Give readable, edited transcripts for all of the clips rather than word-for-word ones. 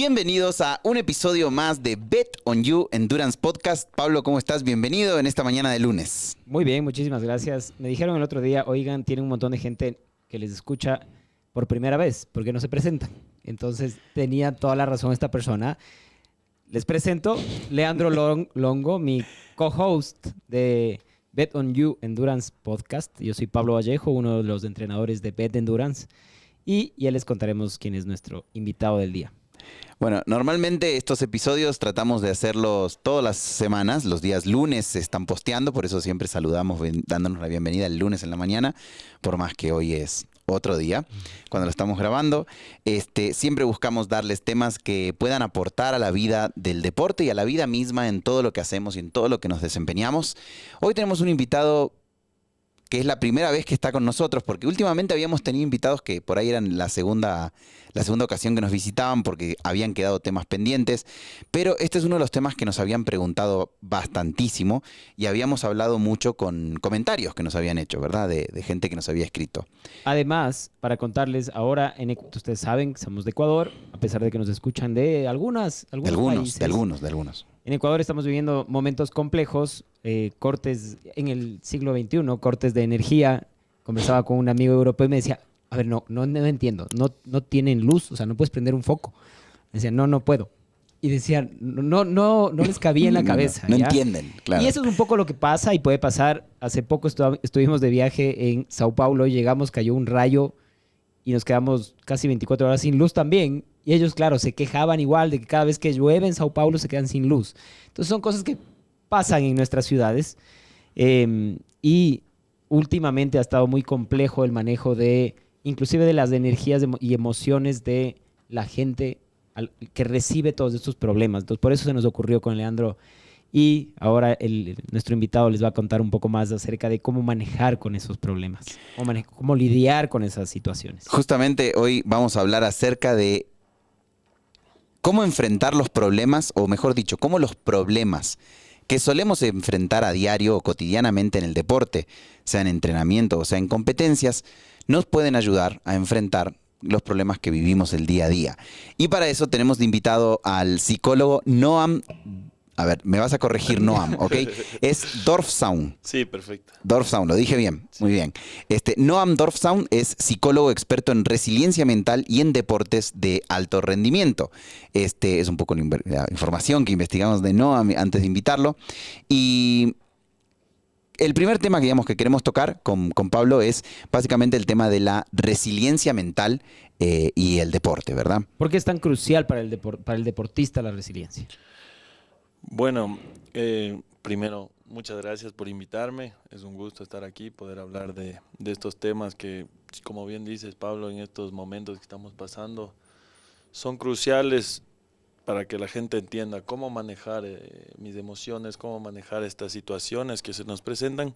Bienvenidos a un episodio más de Bet on You Endurance Podcast. Pablo, ¿cómo estás? Bienvenido en esta mañana de lunes. Muy bien, muchísimas gracias. Me dijeron el otro día, oigan, tienen un montón de gente que les escucha por primera vez, porque no se presentan. Entonces tenía toda la razón esta persona. Les presento Leandro Longo, mi co-host de Bet on You Endurance Podcast. Yo soy Pablo Vallejo, uno de los entrenadores de Bet Endurance. Y ya les contaremos quién es nuestro invitado del día. Bueno, normalmente estos episodios tratamos de hacerlos todas las semanas. Los días lunes se están posteando, por eso siempre saludamos dándonos la bienvenida el lunes en la mañana, por más que hoy es otro día, cuando lo estamos grabando. Siempre buscamos darles temas que puedan aportar a la vida del deporte y a la vida misma en todo lo que hacemos y en todo lo que nos desempeñamos. Hoy tenemos un invitado que es la primera vez que está con nosotros, porque últimamente habíamos tenido invitados que por ahí eran la segunda ocasión que nos visitaban porque habían quedado temas pendientes, pero este es uno de los temas que nos habían preguntado bastantísimo y habíamos hablado mucho con comentarios que nos habían hecho, ¿verdad? De gente que nos había escrito. Además, para contarles, ahora ustedes saben que somos de Ecuador, a pesar de que nos escuchan de algunos países. De algunos. En Ecuador estamos viviendo momentos complejos, cortes en el siglo XXI, cortes de energía. Conversaba con un amigo europeo y me decía, a ver, no entiendo, no tienen luz, o sea, no puedes prender un foco. Me decía, no puedo. Y decía, no les cabía en la cabeza. No ¿ya? Entienden, claro. Y eso es un poco lo que pasa y puede pasar. Hace poco estuvimos de viaje en Sao Paulo, llegamos, cayó un rayo y nos quedamos casi 24 horas sin luz también. Y ellos, claro, se quejaban igual de que cada vez que llueve en Sao Paulo se quedan sin luz. Entonces son cosas que pasan en nuestras ciudades. Y últimamente ha estado muy complejo el manejo inclusive de las energías y emociones de la gente que recibe todos estos problemas. Entonces por eso se nos ocurrió con Leandro. Y ahora nuestro invitado les va a contar un poco más acerca de cómo manejar con esos problemas, cómo lidiar con esas situaciones. Justamente hoy vamos a hablar acerca de cómo enfrentar los problemas, o mejor dicho, cómo los problemas que solemos enfrentar a diario o cotidianamente en el deporte, sea en entrenamiento o sea en competencias, nos pueden ayudar a enfrentar los problemas que vivimos el día a día. Y para eso tenemos de invitado al psicólogo Noam. A ver, me vas a corregir, Noam, ¿ok? Es Dorfzaun. Sí, perfecto. Dorfzaun, lo dije bien, muy bien. Noam Dorfzaun es psicólogo experto en resiliencia mental y en deportes de alto rendimiento. Es un poco la información que investigamos de Noam antes de invitarlo. Y el primer tema que queremos tocar con Pablo es básicamente el tema de la resiliencia mental y el deporte, ¿verdad? ¿Por qué es tan crucial para el deportista la resiliencia? Bueno, primero, muchas gracias por invitarme. Es un gusto estar aquí, poder hablar de estos temas que, como bien dices, Pablo, en estos momentos que estamos pasando, son cruciales para que la gente entienda cómo manejar mis emociones, cómo manejar estas situaciones que se nos presentan.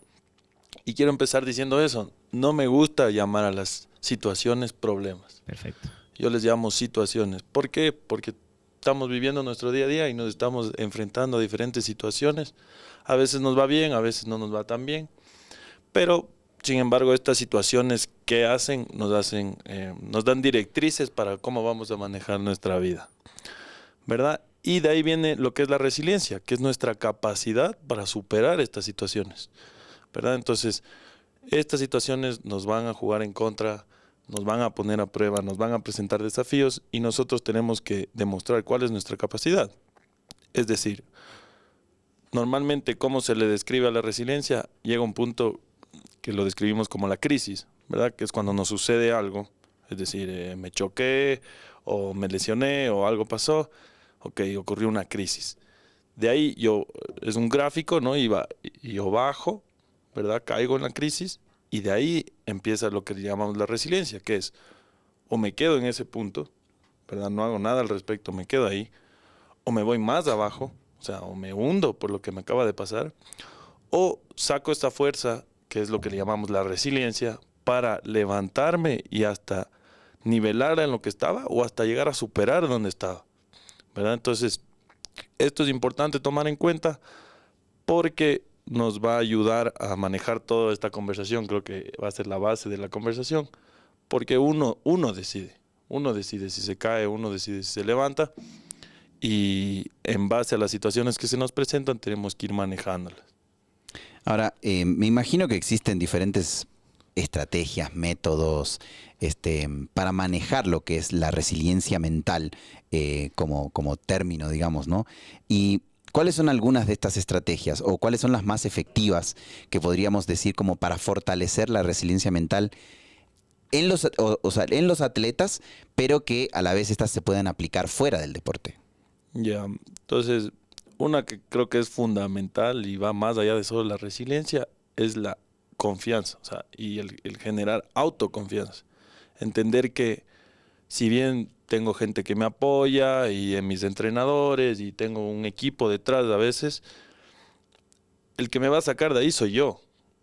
Y quiero empezar diciendo eso. No me gusta llamar a las situaciones problemas. Perfecto. Yo les llamo situaciones. ¿Por qué? Porque estamos viviendo nuestro día a día y nos estamos enfrentando a diferentes situaciones. A veces nos va bien, a veces no nos va tan bien. Pero, sin embargo, estas situaciones que nos dan directrices para cómo vamos a manejar nuestra vida, ¿verdad? Y de ahí viene lo que es la resiliencia, que es nuestra capacidad para superar estas situaciones, ¿verdad? Entonces, estas situaciones nos van a jugar en contra, nos van a poner a prueba, nos van a presentar desafíos y nosotros tenemos que demostrar cuál es nuestra capacidad. Es decir, normalmente, ¿cómo se le describe a la resiliencia? Llega un punto que lo describimos como la crisis, ¿verdad? Que es cuando nos sucede algo, es decir, me choqué o me lesioné o algo pasó, ok, ocurrió una crisis. De ahí es un gráfico, ¿no? Y yo bajo, ¿verdad? Caigo en la crisis. Y de ahí empieza lo que llamamos la resiliencia, que es o me quedo en ese punto, ¿verdad? No hago nada al respecto, me quedo ahí, o me voy más abajo, o sea, o me hundo por lo que me acaba de pasar, o saco esta fuerza, que es lo que le llamamos la resiliencia, para levantarme y hasta nivelar en lo que estaba o hasta llegar a superar donde estaba, ¿verdad? Entonces, esto es importante tomar en cuenta porque nos va a ayudar a manejar toda esta conversación. Creo que va a ser la base de la conversación, porque uno decide, Uno decide si se cae, uno decide si se levanta. Y en base a las situaciones que se nos presentan, tenemos que ir manejándolas. Ahora, me imagino que existen diferentes estrategias, métodos, para manejar lo que es la resiliencia mental como término, digamos, ¿no? Y ¿cuáles son algunas de estas estrategias o cuáles son las más efectivas que podríamos decir como para fortalecer la resiliencia mental en en los atletas, pero que a la vez estas se puedan aplicar fuera del deporte? Ya, entonces, una que creo que es fundamental y va más allá de solo la resiliencia es la confianza, o sea, y el generar autoconfianza. Entender que si bien tengo gente que me apoya y en mis entrenadores y tengo un equipo detrás a veces, el que me va a sacar de ahí soy yo.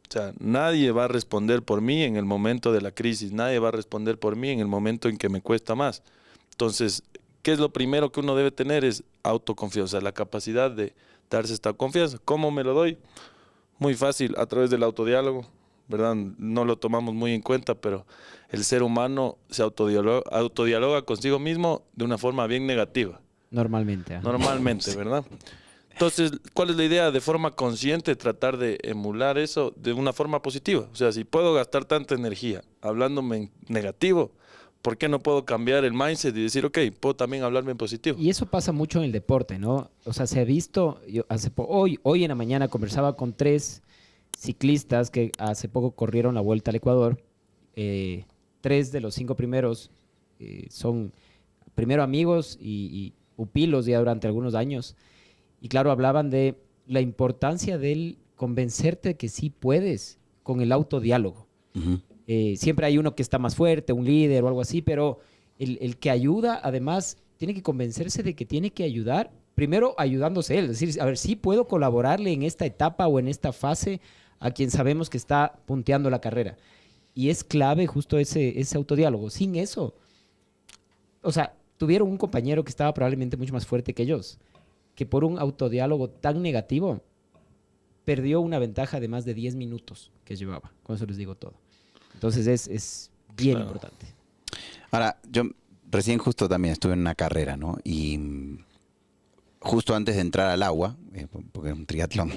O sea, nadie va a responder por mí en el momento de la crisis, nadie va a responder por mí en el momento en que me cuesta más. Entonces, ¿qué es lo primero que uno debe tener? Es autoconfianza, la capacidad de darse esta confianza. ¿Cómo me lo doy? Muy fácil, a través del autodiálogo, ¿verdad? No lo tomamos muy en cuenta, pero el ser humano se autodialoga consigo mismo de una forma bien negativa. Normalmente. Ajá. Normalmente, ¿verdad? Entonces, ¿cuál es la idea? De forma consciente tratar de emular eso de una forma positiva. O sea, si puedo gastar tanta energía hablándome en negativo, ¿por qué no puedo cambiar el mindset y decir, ok, puedo también hablarme en positivo? Y eso pasa mucho en el deporte, ¿no? O sea, se ha visto, hoy en la mañana conversaba con 3 ciclistas que hace poco corrieron la Vuelta al Ecuador. 3 de los 5 primeros son primero amigos y pupilos ya durante algunos años. Y claro, hablaban de la importancia del convencerte de que sí puedes con el autodiálogo. Uh-huh. Siempre hay uno que está más fuerte, un líder o algo así, pero el que ayuda, además, tiene que convencerse de que tiene que ayudar, primero ayudándose él, es decir, a ver, sí puedo colaborarle en esta etapa o en esta fase a quien sabemos que está punteando la carrera. Y es clave justo ese autodiálogo. Sin eso, o sea, tuvieron un compañero que estaba probablemente mucho más fuerte que ellos, que por un autodiálogo tan negativo perdió una ventaja de más de 10 minutos que llevaba. Con eso les digo todo. Entonces es bien importante. Ahora, yo recién justo también estuve en una carrera, ¿no? Y justo antes de entrar al agua, porque es un triatlón,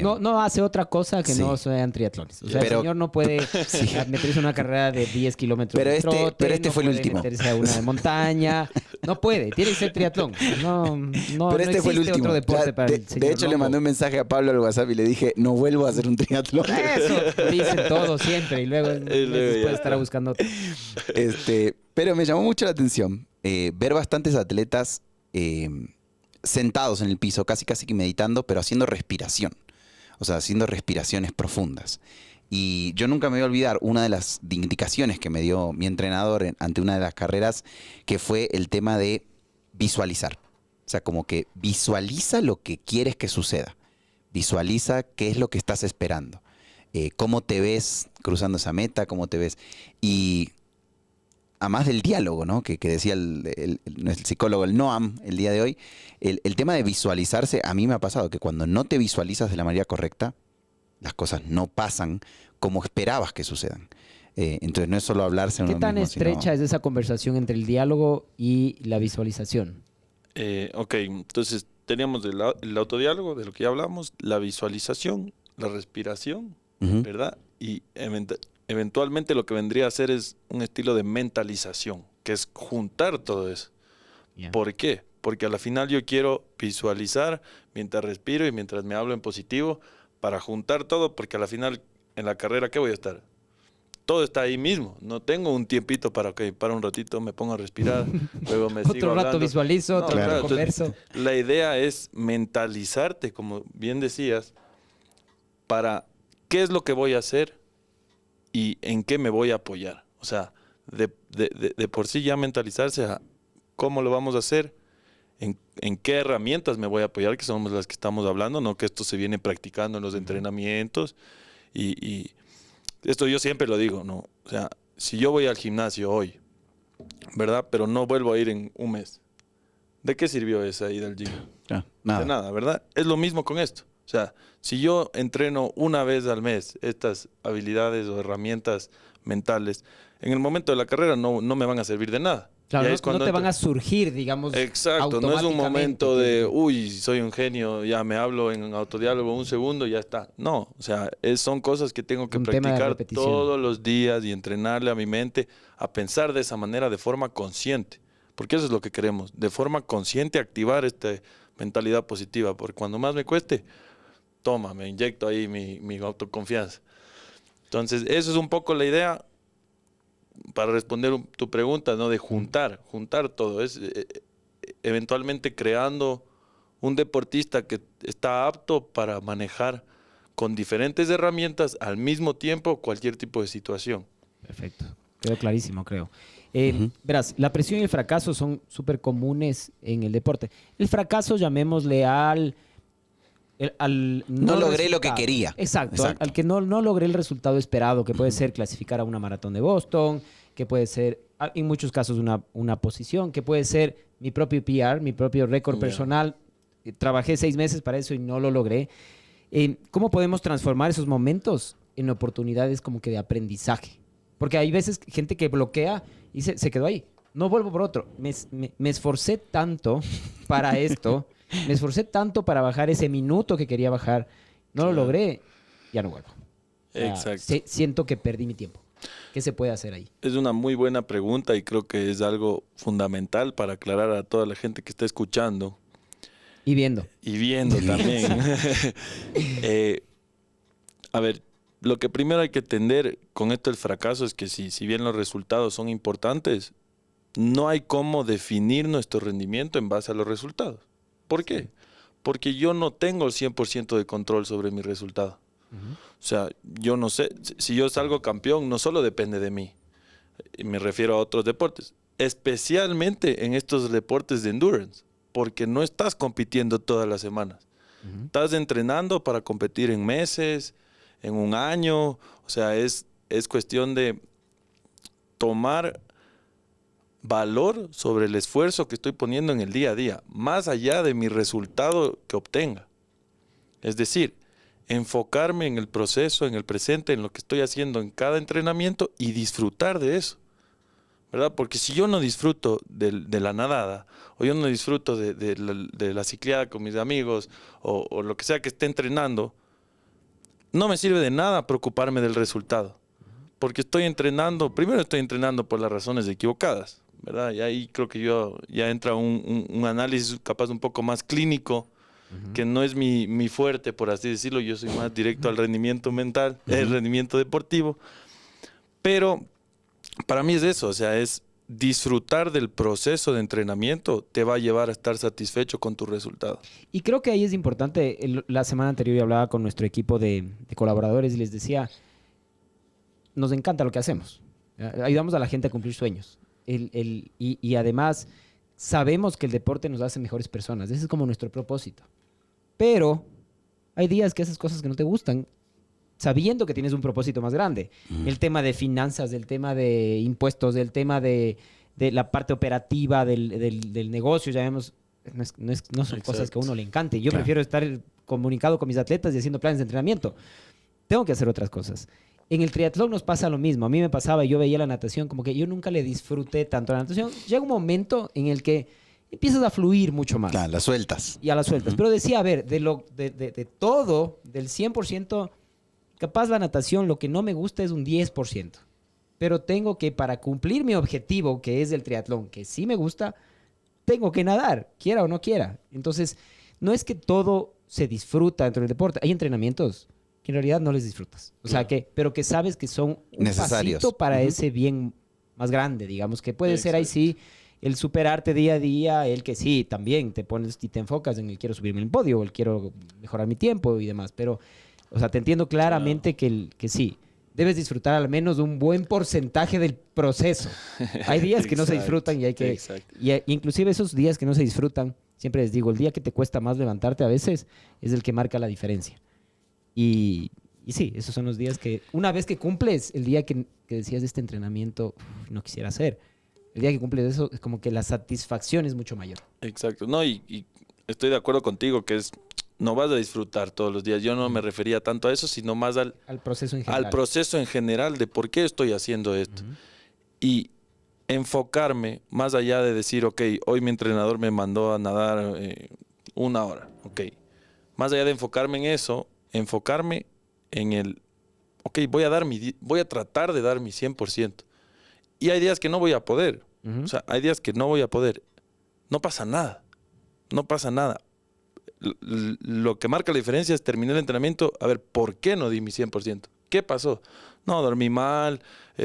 No hace otra cosa que Sí. no sean triatlones. O sea, Pero- el señor no puede meterse en una carrera de 10 kilómetros Pero de este- trote, pero este no fue el puede último. meterse a una de montaña. No puede, tiene que ser triatlón. No Pero este fue el existe último. otro deporte Ya, para el señor de hecho, le Longo. mandé un mensaje a Pablo al WhatsApp y le dije, no vuelvo a hacer un triatlón. Eso dicen todo siempre y luego luego después ya estará está. buscando otro. Pero me llamó mucho la atención ver bastantes atletas sentados en el piso, casi que meditando, pero haciendo respiración. O sea, haciendo respiraciones profundas. Y yo nunca me voy a olvidar una de las indicaciones que me dio mi entrenador ante una de las carreras, que fue el tema de visualizar. O sea, como que visualiza lo que quieres que suceda. Visualiza qué es lo que estás esperando. Cómo te ves cruzando esa meta, cómo te ves. Y además del diálogo, ¿no? Que decía el psicólogo, el Noam, el día de hoy, el tema de visualizarse, a mí me ha pasado que cuando no te visualizas de la manera correcta, las cosas no pasan como esperabas que sucedan. Entonces no es solo hablarse a ¿Qué uno tan mismo, estrecha es esa conversación entre el diálogo y la visualización? Ok, entonces teníamos el autodiálogo, de lo que ya hablamos, la visualización, la respiración, Ujú. ¿verdad? Y eventualmente lo que vendría a ser es un estilo de mentalización, que es juntar todo eso. Ya. ¿Por qué? Porque a la final yo quiero visualizar mientras respiro y mientras me hablo en positivo para juntar todo, porque a la final en la carrera, ¿qué voy a estar? Todo está ahí mismo. No tengo un tiempito para, ok, para un ratito, me pongo a respirar, luego me sigo Otro rato hablando. visualizo, otro claro, rato entonces, converso. la idea es mentalizarte, como bien decías, para qué es lo que voy a hacer y en qué me voy a apoyar. O sea, de por sí ya mentalizarse a cómo lo vamos a hacer, en qué herramientas me voy a apoyar, que somos las que estamos hablando, no que esto se viene practicando en los entrenamientos. Y esto yo siempre lo digo, ¿no? O sea, si yo voy al gimnasio hoy, ¿verdad? Pero no vuelvo a ir en un mes, ¿de qué sirvió esa ida al gym? Ya, De nada, ¿verdad? Es lo mismo con esto. O sea, si yo entreno una vez al mes estas habilidades o herramientas mentales, en el momento de la carrera no me van a servir de nada. Claro, Y ahí no, es cuando no te van entra- a surgir, digamos, Exacto, no es un automáticamente, momento de, que- uy, soy un genio, ya me hablo en autodiálogo un segundo, ya está. No, o sea, son cosas que tengo que Un tema de practicar repetición. todos los días y entrenarle a mi mente a pensar de esa manera de forma consciente. Porque eso es lo que queremos, de forma consciente activar esta mentalidad positiva. Porque cuando más me cueste, toma, me inyecto ahí mi autoconfianza. Entonces, eso es un poco la idea para responder tu pregunta, ¿no? De juntar todo. Es eventualmente creando un deportista que está apto para manejar con diferentes herramientas al mismo tiempo cualquier tipo de situación. Perfecto. Quedó clarísimo, creo. Ujú. Verás, la presión y el fracaso son súper comunes en el deporte. El fracaso, llamémosle al No logré lo que resultado. quería. Exacto, Exacto. al que no logré el resultado esperado, que puede ser clasificar a una maratón de Boston, que puede ser, en muchos casos, una posición, que puede ser mi propio PR, mi propio récord Ya. personal. Trabajé 6 meses para eso y no lo logré. ¿Cómo podemos transformar esos momentos en oportunidades como que de aprendizaje? Porque hay veces gente que bloquea y se quedó ahí. No vuelvo por otro. Me esforcé tanto para esto, me esforcé tanto para bajar ese minuto que quería bajar. No lo Claro. logré, ya no vuelvo. O sea, Exacto. siento que perdí mi tiempo. ¿Qué se puede hacer ahí? Es una muy buena pregunta y creo que es algo fundamental para aclarar a toda la gente que está escuchando Y viendo. y viendo también. A ver, lo que primero hay que entender con esto del fracaso es que si bien los resultados son importantes, no hay cómo definir nuestro rendimiento en base a los resultados. ¿Por qué? Porque yo no tengo el 100% de control sobre mi resultado. O sea, yo no sé, si yo salgo campeón, no solo depende de mí. Y me refiero a otros deportes, especialmente en estos deportes de endurance, porque no estás compitiendo todas las semanas. Estás entrenando para competir en meses, en un año. O sea, es cuestión de tomar valor sobre el esfuerzo que estoy poniendo en el día a día, más allá de mi resultado que obtenga. Es decir, enfocarme en el proceso, en el presente, en lo que estoy haciendo en cada entrenamiento y disfrutar de eso, ¿verdad? Porque si yo no disfruto de la nadada, o yo no disfruto de la cicleada con mis amigos, o lo que sea que esté entrenando, no me sirve de nada preocuparme del resultado. Porque primero estoy entrenando por las razones equivocadas, ¿verdad? Y ahí creo que ya entra un análisis capaz un poco más clínico, que no es mi fuerte, por así decirlo. Yo soy más directo al rendimiento mental, el rendimiento deportivo. Pero para mí es eso, o sea, es disfrutar del proceso de entrenamiento te va a llevar a estar satisfecho con tu resultado. Y creo que ahí es importante. La semana anterior yo hablaba con nuestro equipo de colaboradores y les decía, nos encanta lo que hacemos. Ayudamos a la gente a cumplir sueños. Y además sabemos que el deporte nos hace mejores personas. Ese es como nuestro propósito. Pero hay días que haces cosas que no te gustan, sabiendo que tienes un propósito más grande. El tema de finanzas, el tema de impuestos, el tema de la parte operativa del negocio, ya vemos, no son cosas que a uno le encante. Yo prefiero estar comunicado con mis atletas y haciendo planes de entrenamiento. Tengo que hacer otras cosas. En el triatlón nos pasa lo mismo. A mí me pasaba, yo veía la natación, como que yo nunca le disfruté tanto a la natación. Llega un momento en el que empiezas a fluir mucho más. Claro, las sueltas. Y a las sueltas. Pero decía, a ver, de todo, del 100%, capaz la natación, lo que no me gusta es un 10%. Pero tengo que, para cumplir mi objetivo, que es el triatlón, que sí me gusta, tengo que nadar, quiera o no quiera. Entonces, no es que todo se disfruta dentro del deporte. Hay entrenamientos que en realidad no les disfrutas. O sea, pero que sabes que son un Necesarios. pasito para ese bien más grande, digamos, que puede ser ahí sí el superarte día a día, el que sí, también te pones y te enfocas en el quiero subirme en el podio, o el quiero mejorar mi tiempo y demás. Pero, o sea, te entiendo claramente que sí, debes disfrutar al menos un buen porcentaje del proceso. Hay días que no se disfrutan y hay que... Y inclusive esos días que no se disfrutan, siempre les digo, el día que te cuesta más levantarte a veces es el que marca la diferencia. Y sí, esos son los días que, una vez que cumples, el día que decías de este entrenamiento, no quisiera hacer. El día que cumples eso, es como que la satisfacción es mucho mayor. Exacto. No, y estoy de acuerdo contigo que es no vas a disfrutar todos los días. Yo no me refería tanto a eso, sino más al proceso en general. al proceso en general de por qué estoy haciendo esto. Y enfocarme más allá de decir, ok, hoy mi entrenador me mandó a nadar 1 hora, ok. Más allá de enfocarme en eso, enfocarme en el, ok, voy a tratar de dar mi 100%. Y hay días que no voy a poder. O sea, hay días que no voy a poder. No pasa nada. No pasa nada. Lo que marca la diferencia es terminar el entrenamiento, a ver, ¿por qué no di mi 100%? ¿Qué pasó? No, dormí mal,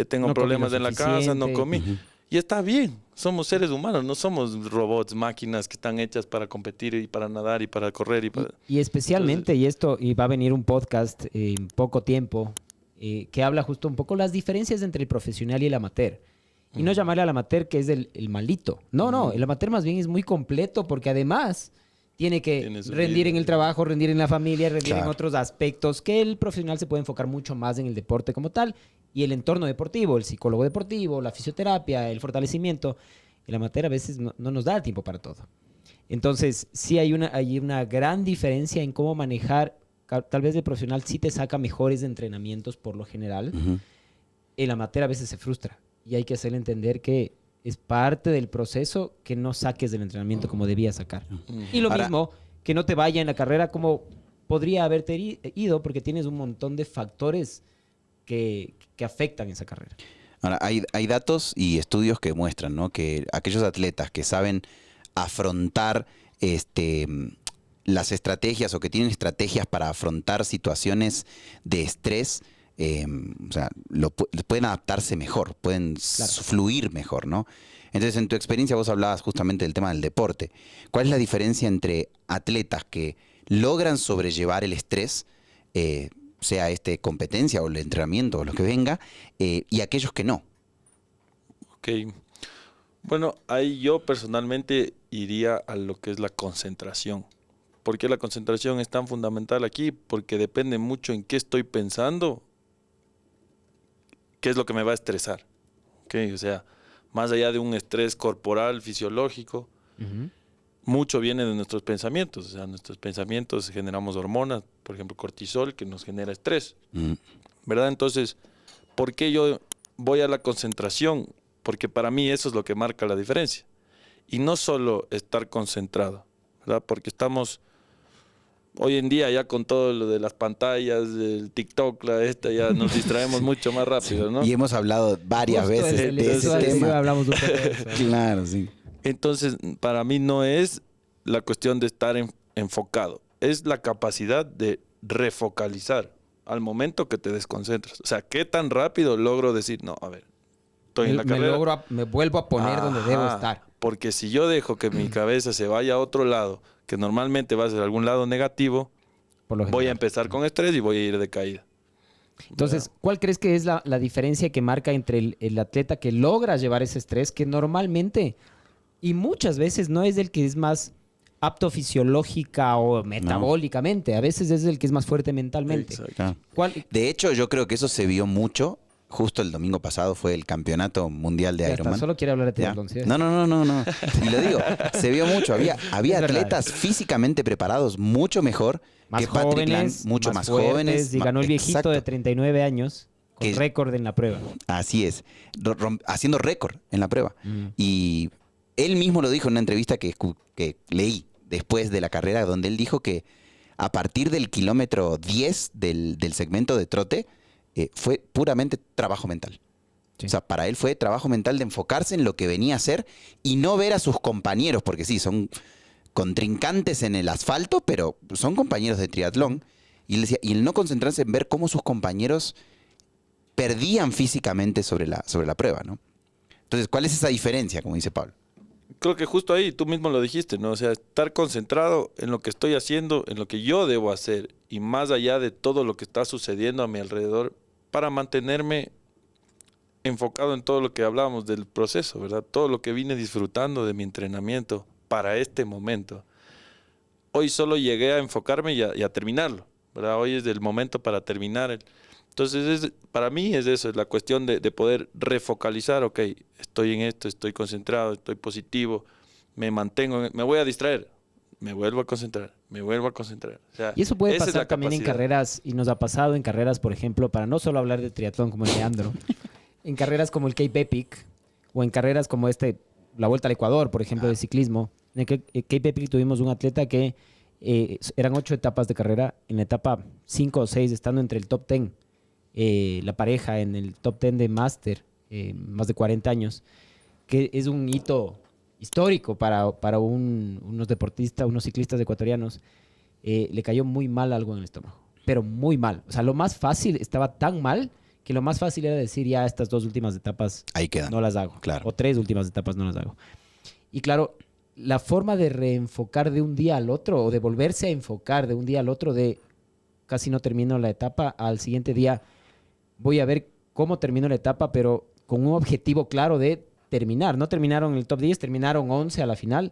tengo No comí problemas lo en la casa, no suficiente. comí. Y está bien, somos seres humanos, no somos robots, máquinas que están hechas para competir y para nadar y para correr. Y especialmente, y va a venir un podcast en poco tiempo, que habla justo un poco las diferencias entre el profesional y el amateur. Y no llamarle al amateur que es el malito. No, el amateur más bien es muy completo porque además tiene que Tiene su rendir vida. en el trabajo, rendir en la familia, rendir en Claro. otros aspectos que el profesional se puede enfocar mucho más en el deporte como tal y el entorno deportivo, el psicólogo deportivo, la fisioterapia, el fortalecimiento. El amateur a veces no nos da el tiempo para todo. Entonces, sí hay una gran diferencia en cómo manejar. Tal vez el profesional sí te saca mejores entrenamientos por lo general. El amateur a veces se frustra y hay que hacerle entender que es parte del proceso que no saques del entrenamiento como debías sacar. Y lo Ahora- mismo, que no te vaya en la carrera como podría haberte ido porque tienes un montón de factores que afectan esa carrera. Ahora, hay datos y estudios que muestran, ¿no?, que aquellos atletas que saben afrontar las estrategias o que tienen estrategias para afrontar situaciones de estrés, o sea, pueden adaptarse mejor, pueden fluir mejor, ¿no? Entonces, en tu experiencia vos hablabas justamente del tema del deporte. ¿Cuál es la diferencia entre atletas que logran sobrellevar el estrés, sea competencia o el entrenamiento o lo que venga, y aquellos que no? Ok. Bueno, ahí yo personalmente iría a lo que es la concentración. ¿Por qué la concentración es tan fundamental aquí? Porque depende mucho en qué estoy pensando, qué es lo que me va a estresar. ¿Ok? O sea, más allá de un estrés corporal, fisiológico, mucho viene de nuestros pensamientos. O sea, nuestros pensamientos generamos hormonas, por ejemplo, cortisol, que nos genera estrés. ¿Verdad? Entonces, ¿por qué yo voy a la concentración? Porque para mí eso es lo que marca la diferencia. Y no solo estar concentrado, ¿verdad? Porque estamos hoy en día ya con todo lo de las pantallas, el TikTok, ya nos distraemos mucho más rápido, ¿no? Y hemos hablado varias Justo veces el de ese episodio tema. hablamos un poco de eso. Claro, sí. Entonces, para mí no es la cuestión de estar enfocado, es la capacidad de refocalizar al momento que te desconcentras. O sea, ¿qué tan rápido logro decir, no, a ver, estoy en la carrera? Me vuelvo a poner donde debo Ajá, estar. Porque si yo dejo que mi cabeza se vaya a otro lado, que normalmente va a ser algún lado negativo, Por lo voy a general. empezar con estrés y voy a ir de caída. Entonces, ¿cuál crees que es la diferencia que marca entre el atleta que logra llevar ese estrés, que normalmente y muchas veces no es el que es más apto fisiológica o metabólicamente, a veces es el que es más fuerte mentalmente? Exacto. Claro. ¿Cuál? De hecho, yo creo que eso se vio mucho. Justo el domingo pasado fue el campeonato mundial de Ya está, Ironman. solo quiere hablar de ¿Ya? triatlón, ¿sí? No. Y lo digo, se vio mucho. Había Es verdad. atletas físicamente preparados mucho mejor Más que Patrick Lang, jóvenes, mucho más fuertes, jóvenes. y ganó el viejito Exacto. de 39 años con Que- récord en la prueba. Así es, haciendo récord en la prueba. Y él mismo lo dijo en una entrevista que leí después de la carrera, donde él dijo que a partir del kilómetro 10 del segmento de trote, fue puramente trabajo mental. Sí. O sea, para él fue trabajo mental de enfocarse en lo que venía a hacer y no ver a sus compañeros, porque sí, son contrincantes en el asfalto, pero son compañeros de triatlón. Y él decía, y el no concentrarse en ver cómo sus compañeros perdían físicamente sobre la prueba, ¿no? Entonces, ¿cuál es esa diferencia, como dice Pablo? Creo que justo ahí tú mismo lo dijiste, ¿no? O sea, estar concentrado en lo que estoy haciendo, en lo que yo debo hacer y más allá de todo lo que está sucediendo a mi alrededor para mantenerme enfocado en todo lo que hablábamos del proceso, ¿verdad? Todo lo que vine disfrutando de mi entrenamiento para este momento. Hoy solo llegué a enfocarme y a terminarlo, ¿verdad? Hoy es el momento para terminar. Entonces, para mí es eso, es la cuestión de poder refocalizar, ok, estoy en esto, estoy concentrado, estoy positivo, me mantengo, me voy a distraer, me vuelvo a concentrar, me vuelvo a concentrar. O sea, Y eso puede esa es pasar la también en capacidad. carreras, y nos ha pasado en carreras, por ejemplo, para no solo hablar de triatlón como el Leandro, en carreras como el Cape Epic, o en carreras como la Vuelta al Ecuador, por ejemplo, de ciclismo. En el Cape Epic tuvimos un atleta que eran 8 etapas de carrera, en la etapa 5 o 6, estando entre el top 10, la pareja en el top 10 de Master, más de 40 años, que es un hito histórico para unos deportistas, unos ciclistas ecuatorianos. Le cayó muy mal algo en el estómago, pero muy mal. O sea, lo más fácil, estaba tan mal que lo más fácil era decir, ya estas 2 últimas etapas Ahí quedan. no las hago. Claro. O 3 últimas etapas no las hago. Y claro, la forma de reenfocar de un día al otro, o de volverse a enfocar de un día al otro, de casi no termino la etapa, al siguiente día voy a ver cómo termino la etapa, pero con un objetivo claro de terminar. No terminaron en el top 10, terminaron 11 a la final.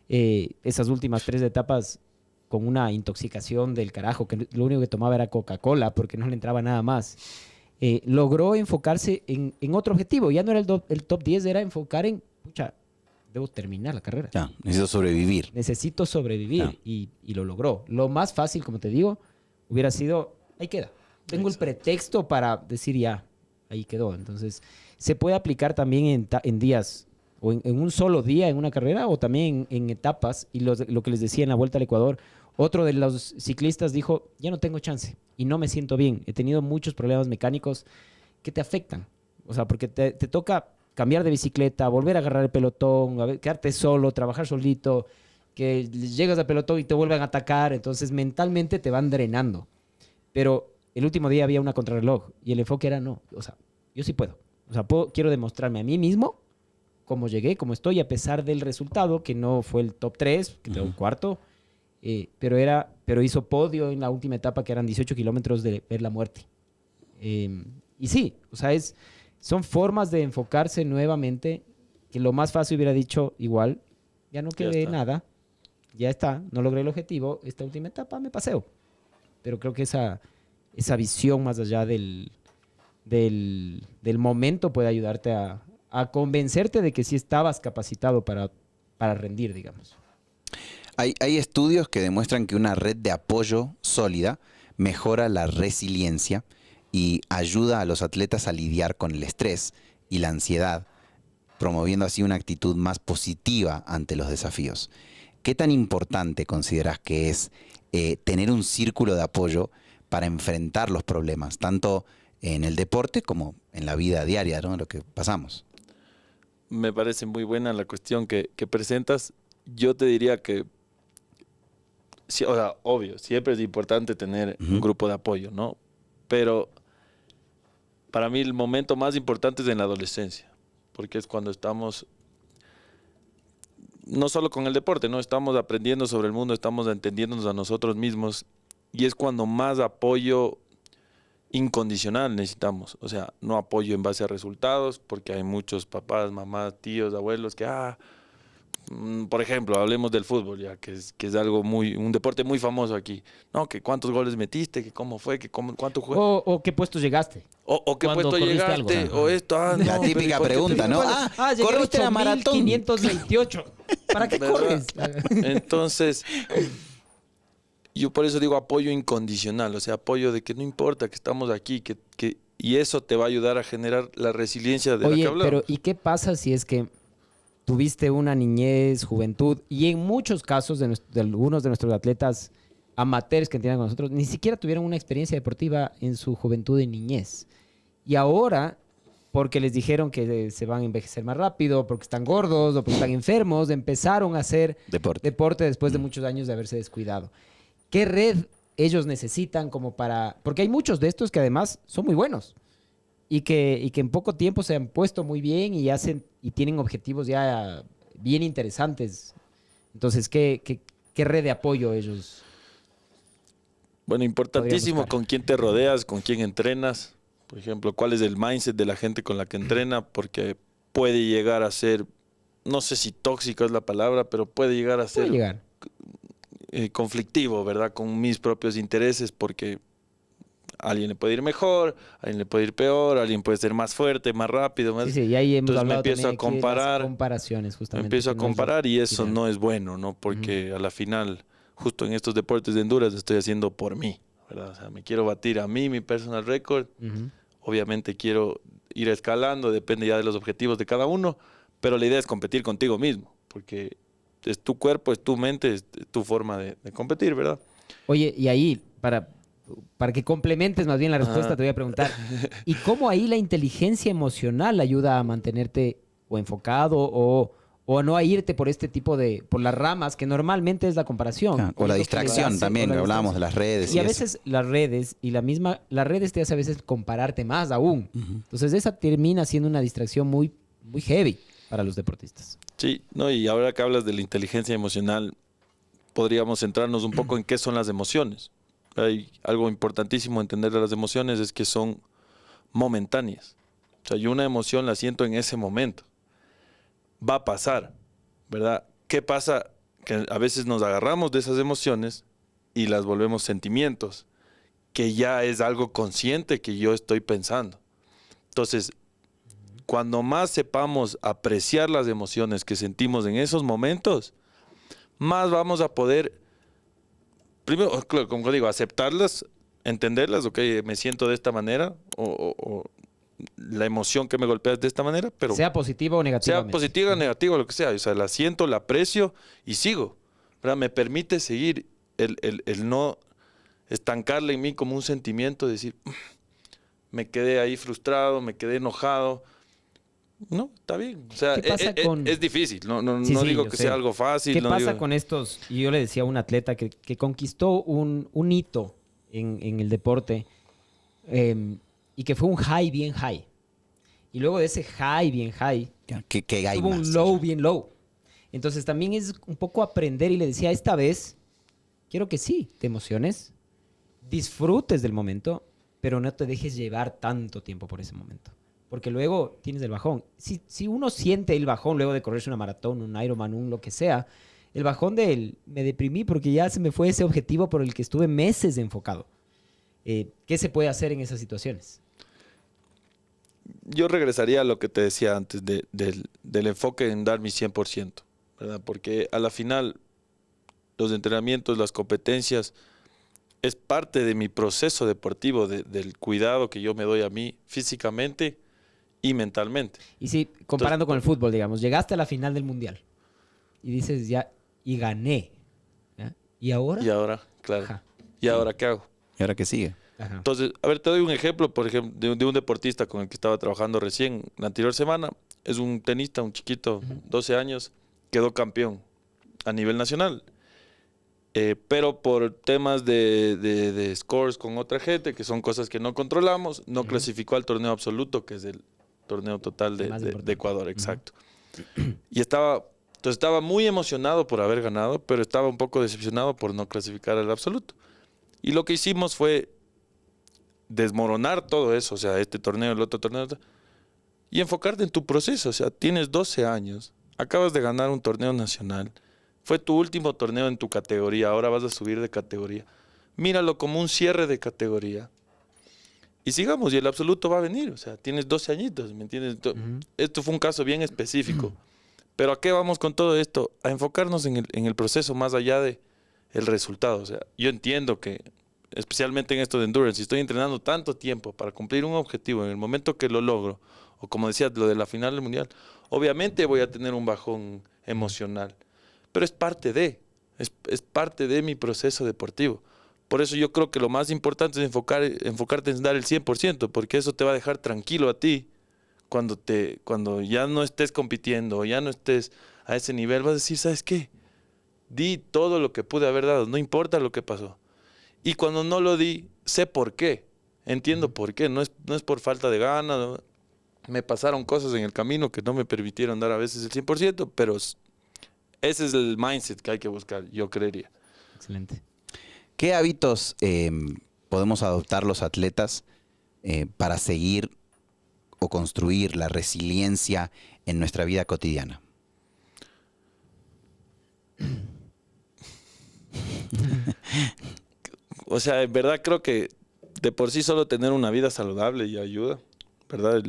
Esas últimas 3 etapas con una intoxicación del carajo, que lo único que tomaba era Coca-Cola porque no le entraba nada más. Logró enfocarse en otro objetivo. Ya no era el top 10, era enfocar en, pucha, debo terminar la carrera. Ya, necesito sobrevivir. Necesito sobrevivir, Ya. y lo logró. Lo más fácil, como te digo, hubiera sido, ahí queda. Tengo el pretexto para decir ya, ahí quedó. Entonces, se puede aplicar también en días, o en un solo día en una carrera, o también en etapas. Y lo que les decía en la Vuelta al Ecuador, otro de los ciclistas dijo, ya no tengo chance y no me siento bien. He tenido muchos problemas mecánicos que te afectan. O sea, porque te toca cambiar de bicicleta, volver a agarrar el pelotón, quedarte solo, trabajar solito, que llegas al pelotón y te vuelven a atacar. Entonces, mentalmente te van drenando. Pero el último día había una contrarreloj y el enfoque era no. O sea, yo sí puedo. O sea, quiero demostrarme a mí mismo cómo llegué, cómo estoy, a pesar del resultado, que no fue el top 3, que quedó un cuarto, pero hizo podio en la última etapa, que eran 18 kilómetros de ver la muerte. Y sí, o sea, son formas de enfocarse nuevamente, que lo más fácil hubiera dicho igual, ya no quedé está. nada, ya está, no logré el objetivo, esta última etapa me paseo. Pero creo que esa visión más allá del momento puede ayudarte a convencerte de que sí estabas capacitado para rendir, digamos. Hay estudios que demuestran que una red de apoyo sólida mejora la resiliencia y ayuda a los atletas a lidiar con el estrés y la ansiedad, promoviendo así una actitud más positiva ante los desafíos. ¿Qué tan importante consideras que es tener un círculo de apoyo para enfrentar los problemas, tanto en el deporte como en la vida diaria, ¿no? Lo que pasamos? Me parece muy buena la cuestión que presentas. Yo te diría que, sí, o sea, obvio, siempre es importante tener un grupo de apoyo, ¿no? Pero para mí el momento más importante es en la adolescencia, porque es cuando estamos, no solo con el deporte, ¿no? Estamos aprendiendo sobre el mundo, estamos entendiéndonos a nosotros mismos, y es cuando más apoyo incondicional necesitamos. O sea, no apoyo en base a resultados, porque hay muchos papás, mamás, tíos, abuelos que, por ejemplo, hablemos del fútbol, ya que es algo un deporte muy famoso aquí. No, que cuántos goles metiste, que cómo fue, que cuánto jugaste. O qué puesto llegaste. O qué cuando puesto corriste llegaste, algo. o esto, La no, típica pero ¿y por qué pregunta, te- ¿no? Llegué a corriste la maratón. 8.528. ¿Para qué ¿Verdad? corres? Entonces, yo por eso digo apoyo incondicional, o sea, apoyo de que no importa que estamos aquí, y eso te va a ayudar a generar la resiliencia de la que Oye, hablamos. pero ¿y qué pasa si es que tuviste una niñez, juventud, y en muchos casos de algunos de nuestros atletas amateurs que entiendan con nosotros, ni siquiera tuvieron una experiencia deportiva en su juventud y niñez? Y ahora, porque les dijeron que se van a envejecer más rápido, porque están gordos o porque están enfermos, empezaron a hacer deporte después de muchos años de haberse descuidado. ¿Qué red ellos necesitan como para...? Porque hay muchos de estos que además son muy buenos y que en poco tiempo se han puesto muy bien y tienen objetivos ya bien interesantes. Entonces, ¿qué red de apoyo ellos? Bueno, importantísimo buscar? con quién te rodeas, con quién entrenas. Por ejemplo, cuál es el mindset de la gente con la que entrena, porque puede llegar a ser, no sé si tóxica es la palabra, pero puede llegar a ser Puede llegar. Conflictivo, ¿verdad? Con mis propios intereses, porque a alguien le puede ir mejor, a alguien le puede ir peor, a alguien puede ser más fuerte, más rápido, más... Sí, y ahí hemos Entonces me hablado empiezo también a comparar, las comparaciones, me justamente. empiezo a que no es comparar y eso ideal. no es bueno, ¿no? Porque a la final, justo en estos deportes de endurance estoy haciendo por mí, ¿verdad? O sea, me quiero batir a mí, mi personal record. Obviamente quiero ir escalando, depende ya de los objetivos de cada uno, pero la idea es competir contigo mismo, porque es tu cuerpo, es tu mente, es tu forma de competir, ¿verdad? Oye, y ahí, para que complementes más bien la respuesta, te voy a preguntar, ¿y cómo ahí la inteligencia emocional ayuda a mantenerte o enfocado o a no a irte por este tipo por las ramas, que normalmente es la comparación? Ah, o la distracción también, que hablábamos de las redes. Y a veces las redes y las redes te hace a veces compararte más aún. Entonces esa termina siendo una distracción muy, muy heavy para los deportistas. Sí, no, y ahora que hablas de la inteligencia emocional, podríamos centrarnos un poco en qué son las emociones. Hay algo importantísimo entender de las emociones, es que son momentáneas. O sea, yo una emoción la siento en ese momento. Va a pasar, ¿verdad? ¿Qué pasa? Que a veces nos agarramos de esas emociones y las volvemos sentimientos, que ya es algo consciente que yo estoy pensando. Entonces, cuando más sepamos apreciar las emociones que sentimos en esos momentos, más vamos a poder, primero, claro, como digo, aceptarlas, entenderlas, ok, me siento de esta manera, o la emoción que me golpea es de esta manera, pero sea positiva o negativa. sea positiva o negativa, lo que sea, o sea, la siento, la aprecio y sigo, ¿verdad? Me permite seguir el no estancarla en mí como un sentimiento, de decir, me quedé ahí frustrado, me quedé enojado. No, está bien. O sea, es difícil. No digo que sea algo fácil. ¿Qué pasa con estos? Y yo le decía a un atleta que conquistó un hito en el deporte y que fue un high bien high. Y luego de ese high bien high, tuvo un low bien low. Entonces también es un poco aprender, y le decía, esta vez quiero que sí, te emociones, disfrutes del momento, pero no te dejes llevar tanto tiempo por ese momento. Porque luego tienes el bajón. Si uno siente el bajón luego de correrse una maratón, un Ironman, lo que sea, el bajón me deprimí porque ya se me fue ese objetivo por el que estuve meses enfocado. ¿Qué se puede hacer en esas situaciones? Yo regresaría a lo que te decía antes del enfoque en dar mi 100%, ¿verdad? Porque a la final los entrenamientos, las competencias, es parte de mi proceso deportivo, del cuidado que yo me doy a mí físicamente y mentalmente. Y sí, comparando con el fútbol, digamos, llegaste a la final del Mundial y dices ya, y gané. ¿Ya? ¿Y ahora? Y ahora, claro. Ajá. ¿Y ahora qué hago? ¿Y ahora qué sigue? Ajá. Entonces, a ver, te doy un ejemplo, por ejemplo, de un deportista con el que estaba trabajando recién la anterior semana. Es un tenista, un chiquito, 12 años, quedó campeón a nivel nacional. Pero por temas de scores con otra gente, que son cosas que no controlamos, no clasificó al torneo absoluto, que es el torneo total de Ecuador, exacto. Y estaba muy emocionado por haber ganado, pero estaba un poco decepcionado por no clasificar al absoluto. Y lo que hicimos fue desmoronar todo eso, o sea, este torneo, el otro torneo, y enfocarte en tu proceso. O sea, tienes 12 años, acabas de ganar un torneo nacional, fue tu último torneo en tu categoría, ahora vas a subir de categoría. Míralo como un cierre de categoría. Y sigamos, y el absoluto va a venir. O sea, tienes 12 añitos, ¿me entiendes? Esto fue un caso bien específico. Pero ¿a qué vamos con todo esto? A enfocarnos en el proceso más allá de el resultado. O sea, yo entiendo que, especialmente en esto de endurance, si estoy entrenando tanto tiempo para cumplir un objetivo, en el momento que lo logro, o como decía, lo de la final del mundial, obviamente voy a tener un bajón emocional. Pero es parte de mi proceso deportivo. Por eso yo creo que lo más importante es enfocarte en dar el 100%, porque eso te va a dejar tranquilo a ti cuando ya no estés compitiendo, o ya no estés a ese nivel, vas a decir, ¿sabes qué? Di todo lo que pude haber dado, no importa lo que pasó. Y cuando no lo di, sé por qué. Entiendo por qué. No es por falta de ganas. ¿No? Me pasaron cosas en el camino que no me permitieron dar a veces el 100%, pero ese es el mindset que hay que buscar, yo creería. Excelente. ¿Qué hábitos podemos adoptar los atletas para seguir o construir la resiliencia en nuestra vida cotidiana? O sea, en verdad creo que de por sí solo tener una vida saludable ya ayuda, ¿verdad?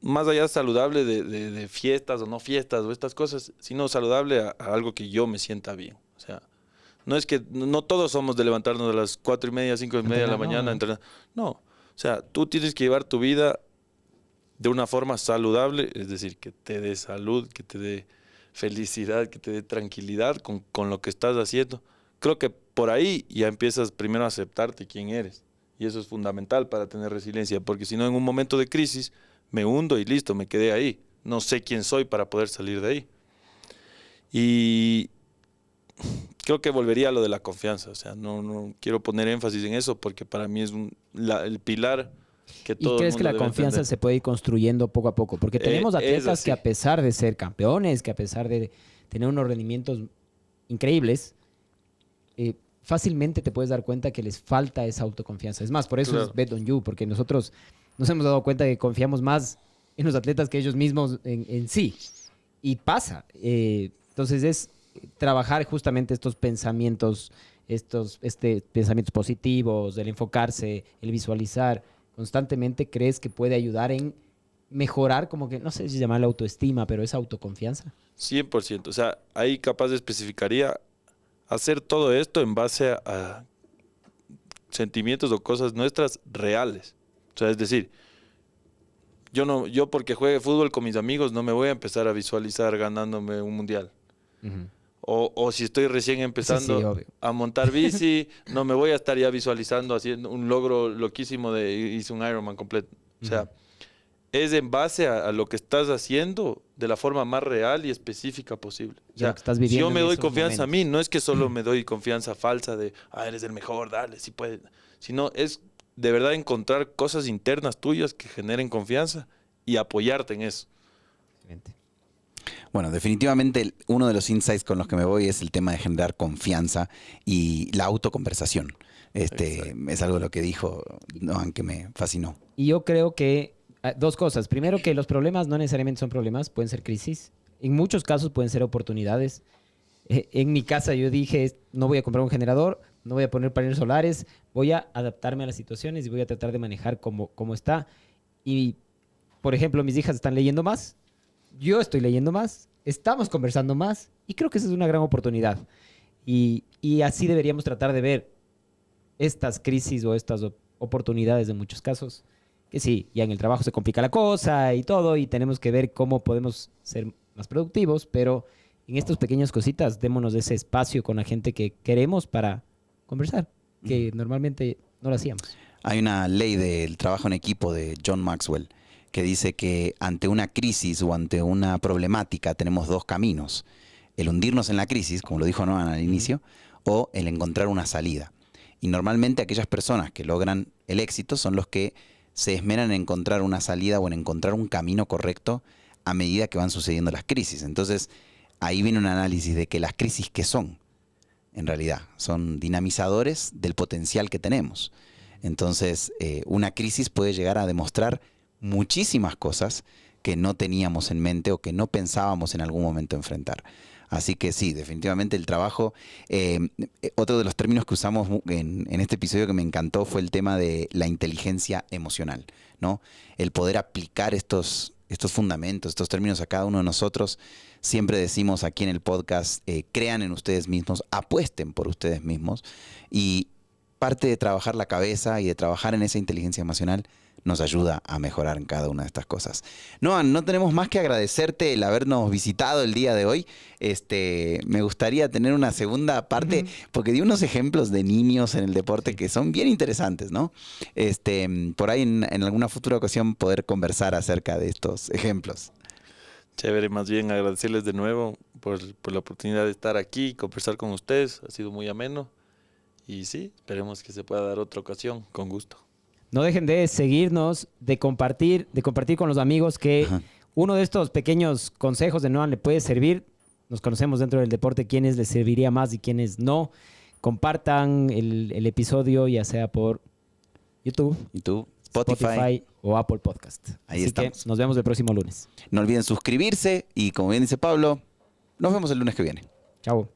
más allá saludable de fiestas o no fiestas o estas cosas, sino saludable a algo que yo me sienta bien. O sea, no es que no todos somos de levantarnos a las 4:30, 5:30 de la mañana. No, o sea, tú tienes que llevar tu vida de una forma saludable, es decir, que te dé salud, que te dé felicidad, que te dé tranquilidad con lo que estás haciendo. Creo que por ahí ya empiezas primero a aceptarte quién eres. Y eso es fundamental para tener resiliencia, porque si no, en un momento de crisis me hundo y listo, me quedé ahí. No sé quién soy para poder salir de ahí. Y creo que volvería a lo de la confianza. O sea, no quiero poner énfasis en eso porque para mí es el pilar que todo ¿Y el crees que mundo la debe confianza entender. se puede ir construyendo poco a poco? Porque tenemos Es atletas que así. a pesar de ser campeones, que a pesar de tener unos rendimientos increíbles, fácilmente te puedes dar cuenta que les falta esa autoconfianza. Es más, por eso Claro. es bet on you, porque nosotros nos hemos dado cuenta que confiamos más en los atletas que ellos mismos en sí. Y pasa. Entonces es trabajar justamente estos pensamientos, pensamientos positivos, el enfocarse, el visualizar constantemente. ¿Crees que puede ayudar en mejorar, como que, no sé si llamarla autoestima, pero esa autoconfianza? 100%. O sea, ahí capaz especificaría hacer todo esto en base a sentimientos o cosas nuestras reales. O sea, es decir, yo porque juegue fútbol con mis amigos no me voy a empezar a visualizar ganándome un mundial. O si estoy recién empezando Sí, obvio. a montar bici, no me voy a estar ya visualizando haciendo un logro loquísimo hice un Ironman completo. O sea, es en base a lo que estás haciendo de la forma más real y específica posible. O Y sea, lo que estás si yo viviendo me en doy esos confianza a momentos. mí, no es que solo me doy confianza falsa de, eres el mejor, dale, si puedes. Sino es de verdad encontrar cosas internas tuyas que generen confianza y apoyarte en eso. Excelente. Bueno, definitivamente uno de los insights con los que me voy es el tema de generar confianza y la autoconversación. Es algo de lo que dijo Noan que me fascinó. Y yo creo que dos cosas. Primero, que los problemas no necesariamente son problemas, pueden ser crisis. En muchos casos pueden ser oportunidades. En mi casa yo dije, no voy a comprar un generador, no voy a poner paneles solares, voy a adaptarme a las situaciones y voy a tratar de manejar como está. Y, por ejemplo, mis hijas están leyendo más, yo estoy leyendo más, estamos conversando más y creo que esa es una gran oportunidad. Y así deberíamos tratar de ver estas crisis o estas oportunidades en muchos casos. Que sí, ya en el trabajo se complica la cosa y todo, y tenemos que ver cómo podemos ser más productivos, pero en estas pequeñas cositas, démonos ese espacio con la gente que queremos para conversar, que normalmente no lo hacíamos. Hay una ley del trabajo en equipo de John Maxwell que dice que ante una crisis o ante una problemática tenemos dos caminos. El hundirnos en la crisis, como lo dijo Noan al inicio, o el encontrar una salida. Y normalmente aquellas personas que logran el éxito son los que se esmeran en encontrar una salida o en encontrar un camino correcto a medida que van sucediendo las crisis. Entonces, ahí viene un análisis de que las crisis, ¿qué son? En realidad, son dinamizadores del potencial que tenemos. Entonces, una crisis puede llegar a demostrar muchísimas cosas que no teníamos en mente o que no pensábamos en algún momento enfrentar. Así que sí, definitivamente el trabajo. Otro de los términos que usamos en este episodio que me encantó fue el tema de la inteligencia emocional, ¿no? El poder aplicar estos fundamentos, estos términos a cada uno de nosotros. Siempre decimos aquí en el podcast, crean en ustedes mismos, apuesten por ustedes mismos. Y parte de trabajar la cabeza y de trabajar en esa inteligencia emocional nos ayuda a mejorar en cada una de estas cosas. Noan, no tenemos más que agradecerte el habernos visitado el día de hoy. Me gustaría tener una segunda parte, porque di unos ejemplos de niños en el deporte que son bien interesantes, ¿no? Por ahí en alguna futura ocasión poder conversar acerca de estos ejemplos. Chévere, más bien agradecerles de nuevo por la oportunidad de estar aquí y conversar con ustedes. Ha sido muy ameno. Y sí, esperemos que se pueda dar otra ocasión, con gusto. No dejen de seguirnos, de compartir con los amigos que uno de estos pequeños consejos de Noan le puede servir. Nos conocemos dentro del deporte quiénes les serviría más y quiénes no. Compartan el episodio, ya sea por YouTube, Spotify o Apple Podcast. Ahí Así estamos. que nos vemos el próximo lunes. No olviden suscribirse y, como bien dice Pablo, nos vemos el lunes que viene. Chao.